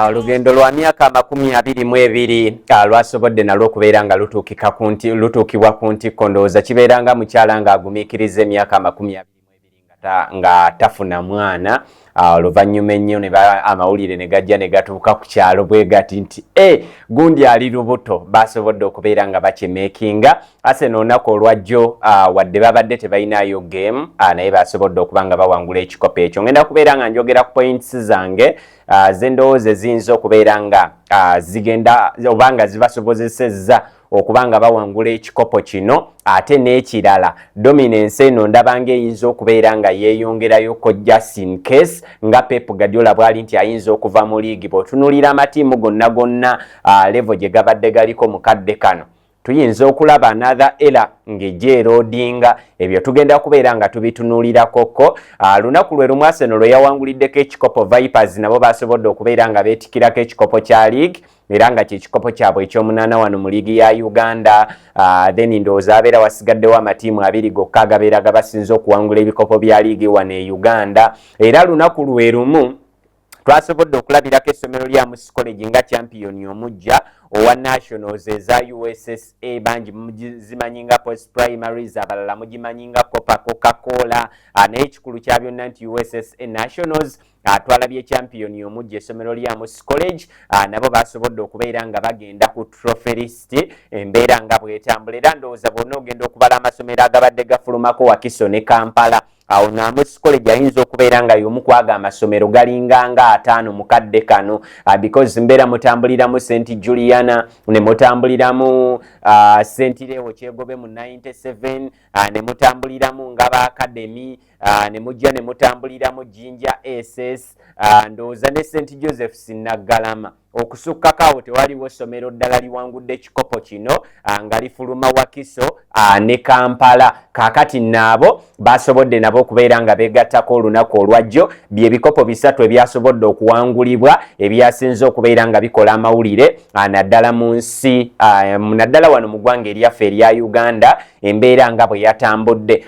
Olugendo lwa myaka 22 lwasobodde nalwo okubeera nga lutuukibwa ku ntikko. Ndowooza kibeeranga mukyala nga agumiikiriza emyaka 22 nga tafuna mwana. Oluvannyuma ennyo amawulire ne gajja ne gatuuka ku kyalo bwe gati nti gundi ali lubuto. Basobodde okubeera nga bakimeekinga. Arsenal olunaku olwajjo wadde babadde tebalinayo game naye basobodde okuba nga bawangula ekikopo ekyo. Ngenda kubeera nga njogera ku points zange z'endowooza eziyinza okubeera nga zigenda oba nga zibasobozesezza okuba nga bawangula ekikopo kino. Ate n'ekirala dominance eno ndabanga eyinza okubeera nga yeeyongerayoko just in case nga Pep Guardiola bw'ali nti ayinza okuva mu liigi. Bw'otunuulira amatiimu gonna level gye gabadde galiko mu kadde kano, tuyinza okulaba another era ng'ejja erodinga. Ebyo tugenda kubeera nga tubitunuulirakoko. Lunaku lwe lumu Arsenal lwe yawanguliddeko ekikopo, Vipers nabo basobodde okubeera nga beetikirako ekikopo kya liigi era nga kyekikopo kyabwe ekyomunaana wano mu liigi ya Uganda. Then ndowooza abeera wasigaddewo amatiimu 2 gokka agabeera gabasinze okuwangula ebikopo bya liigi wano e Uganda. Era lunaku lwe lumu twasobodde okulabirako essomero lya Amus College nga champion omujja owa nationals eza USSA. Bangi muzimanyi nga post primaries, abalala mugimanyi nga Coca-Cola. Naye ekikulu kya byonna nti USSA nationals twalabye champion omujja essomero lya Amus College. Nabo basobodde okubeera nga bagenda ku trophy list. Embeera nga bwetambula era ndowooza bwonna ogenda okubala amasomero agabadde gafulumako Wakiso ne Kampala, awo Amus College ayinza okubeera nga y'omu ku ago amasomero galinga nga 5 mu kadde kano, because mbeera mutambuliramu St Juliana, ne mutambuliramu St Leo Kyegobe mu 97, ne mutambuliramu Ngaba Academy, ne mujja ne mutambuliramu Jinja SS, ndowooza ne St Joseph's Naggalama. Okusukkako awo tewaliwo essomero ddala liwangudde ekikopo kino nga lifuluma Wakiso ne Kampala. Kaakati naabo basobodde nabo okubeera nga beegattako olunaku olwajjo. Byebikopo 3 ebyasobodde okuwangulibwa ebyasinze okubeera nga bikola amawulire naddala mu nsi naddala wano mu ggwanga eryaffe erya Uganda, embeera nga bwe yatambudde.